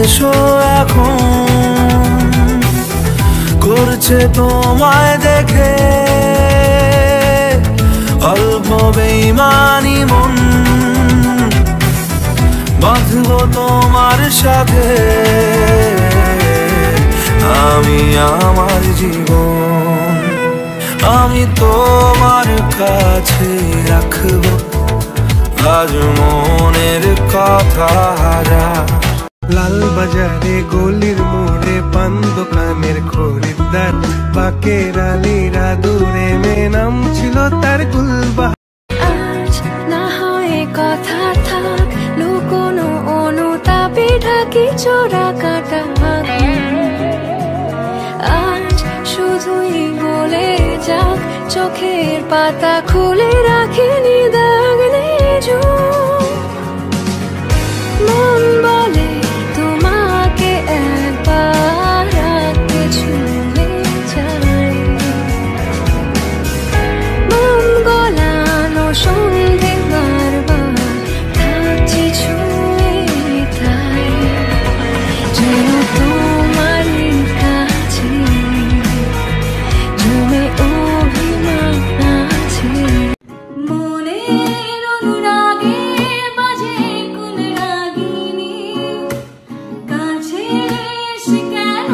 এসো এখন, করছে তোমায় দেখে অল্প বেইমানি মন, বাঁধবো তোমার সাথে আমি আমার জীবন। আমি তোমার কাছে রাখবো আজ মনের কথা। লাল বাজারে গলির মোড়ে পান দোকানের খরিদ্দার, বাকের আলীরা দূরে মেয়ে নাম ছিল তার গুলবা। আজ না হয় কথা থাক, লুকোনো অনুতাপে ঢাকি চোরা কাটা। আজ শুধুই বলে যাক, চোখের পাতা খুলে রাখিনি দাগ নেই। মন বলে তোমাকে একবার রাখতে ছুঁয়ে যাই, মন গলানো সন্ধে বারবার থাকছি ছুঁয়ে তাই, যেন তোমার কাছে জমে অভিমান আছে। মনের অনুরাগে বাজে কোন রাগিনী, কাছে এসে কেন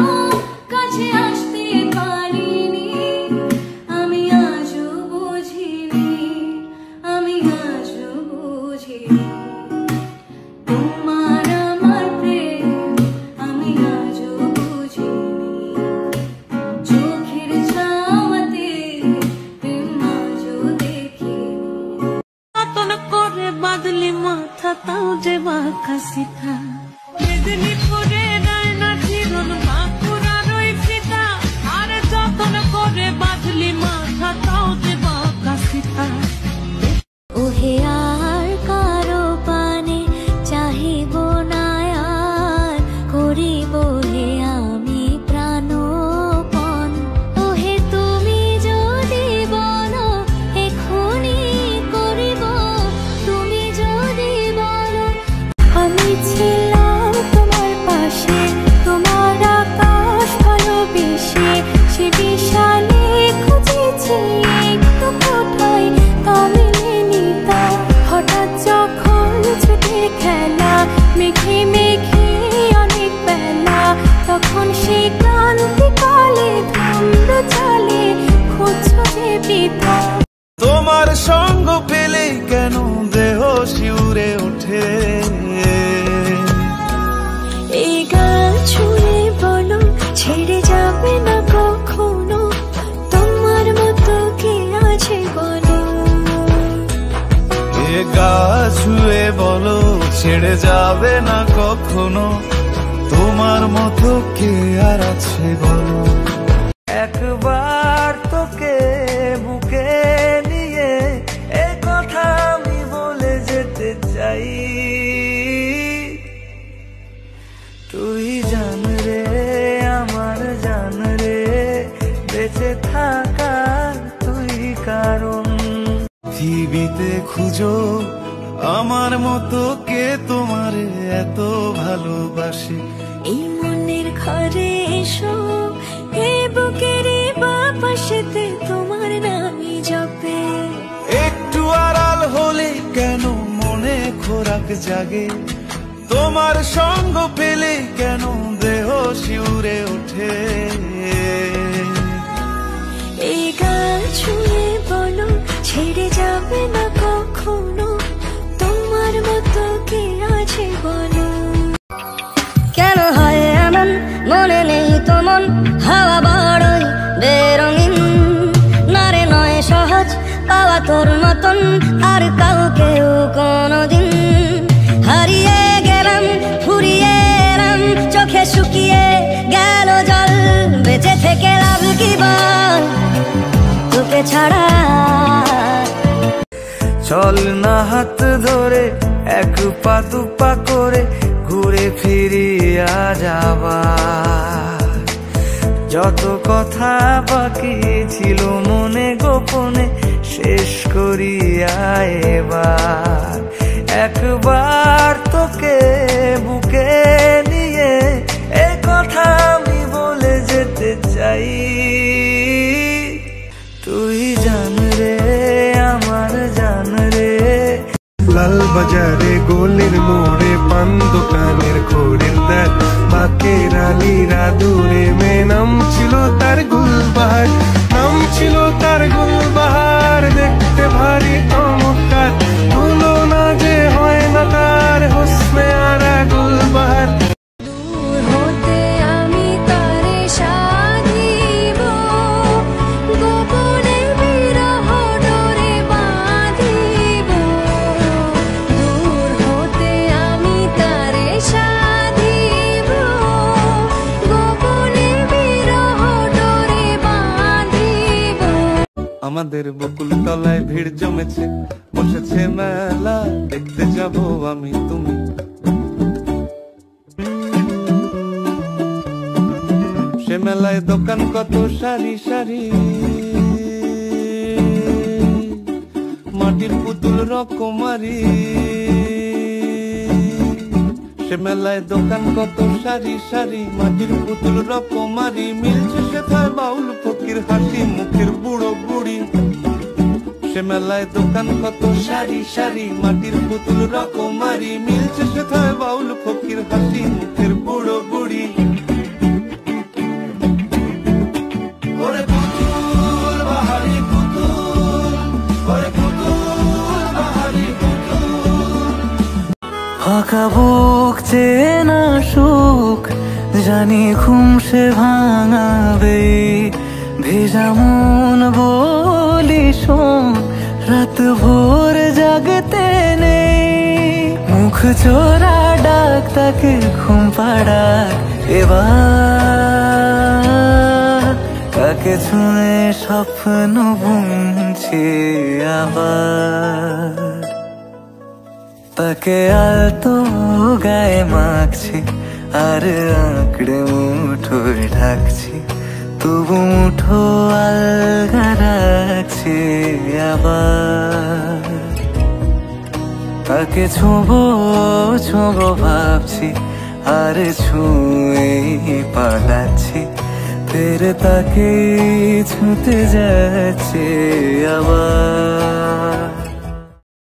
কাছে আসতে পারিনি। আমি আজও বুঝিনি, আমি আজও বুঝিনি তোমার আমার প্রেম, আমি আজও বুঝিনি। চোখের ছাওয়াতে প্রেম আজও দেখিনি। নতুন করে বাদলি মাথা তাও যে বাঁকা সিথা, মেদিনীপুরে রায়না জীবন বাঁকুড়ার ওই ফিতা। আরে যতন করে বাদলি মাথা তাও যে বাঁকা সিথা। ওহে আর কারো পানে চাহিব না আর, করিব হে আমি প্রাণপণ। ওহে তুমি যদি বলো এখনি করিব, তুমি যদি বলো। আমি ছিলাম তোমার পাশে, তোমার আকাশ ভালোবেসে, সে বিশালে খুঁজেছি একটু কোথায় তা মেলেনি তা। হঠাৎ যখন ছুটে খেলা মেঘে মেঘে অনেক বেলা, তখন সে ক্রান্তিকালে ধুম্র চালে খুঁজছো যে পিতা। তোমার সঙ্গ পেলে কেন দেহ শিউরে ওঠে, এই গান ছুঁয়ে বলো ছেড়ে যাবে না কখনো, তোমার মতো কে আছে বলো। এ গা ছুঁয়ে বলো ছেড়ে যাবে না কখনো, তোমার মতো কে আর আছে বলো। একবার তোকে বুকে নিয়ে এ কথা আমি বলে যেতে চাই, তুই জান রে আমার জান রে, বেঁচে থাকার তুই কারণ। পৃথিবীতে খুঁজো আমার মতো কে তোমার এত ভালোবাসে। এই মনের ঘরে এসো, এই বুকের বাপাশেতে তোমার নামই জপে। একটু আড়াল হলে কেন মনে খোরাক জাগে, তোমার সঙ্গ পেলে কেন দেহ শিউরে ওঠে। এই গান ছুঁয়ে বলো ছেড়ে যাবে না কখনো, তোমার মতো কে আছে বলো। কেন হয় এমন মনে নেই তো মন, হাওয়া বড়ই বেরঙিন। নারে নয় সহজ পাওয়া তোর মতন আর কাউকেও কোনোদিন। হারিয়ে গেলাম ফুরিয়ে এলাম, চোখে শুকিয়ে গেল জল, বেঁচে থেকে লাভ কি বল তোকে ছাড়া। চল না হাত ধরে এক পা দুপা করে ঘুরে ফিরিয়া যাবা, যত কথা বাকি ছিল মনে গোপনে শেষ করিয়া এবার। একবার তোকে বুকে নিয়ে লাল বাজারে গলির মোড়ে পান দোকানের খরিদ্দার বাকের আলীরা দূরে মে নাম ছিল তার গুলবাহার, নাম ছিল তার গুলবাহার। দেখতে ভারী চমৎকার, তুলনা যে হয় না তার হোসনে আরা গুলবাহার। দূর হতে আমি তারে সাধিব, গোপনে বিরহ ডোরে বাঁধিব। দূর হতে আমি তারে সাধিব, গোপনে বিরহ ডোরে বাঁধিব। আমাদের বকুল তলায় ভিড় জমেছে, বসেছে মেলা, দেখতে যাব আমি তুমি। সে মেলায় দোকান কত সারি সারি, মাটির পুতুল রকমারি। সে মেলায় দোকান কত সারি সারি, মাটির পুতুল রকমারি। মিলছে সেথায় বাউল ফকির হাসি মুখের বুড়ো বুড়ি। সে মেলায় দোকান কত সারি সারি, মাটির পুতুল রকমারি। মিলছে সেথায় বাউল ফকির হাসি মুখের বুড়ো বুড়ি। ওরে পুতুল বাহারি পুতুল, ওরে পুতুল বাহারি পুতুল। ফাঁকা বুক চেনা সুখ জানি ঘুম সে ভাঙাবে, ভেজা মন বলি শোন রাত ভোর জাগতে নেই। মুখ চোরা ডাক তাকে ঘুম পাড়াক এবার, তাকে ছুঁয়ে স্বপ্ন বুনছে আবার। তাকে আলতো গায়ে মাখছি আর আঁকড়ে মুঠোয় ঢাকছি, তবু মুঠো আলগা রাখছি আবার। তাকে ছোঁবো ছোঁবো ভাবছি আর ছুঁয়ে পালাচ্ছি, ফের তাকে ছুঁতে যাচ্ছে আবার।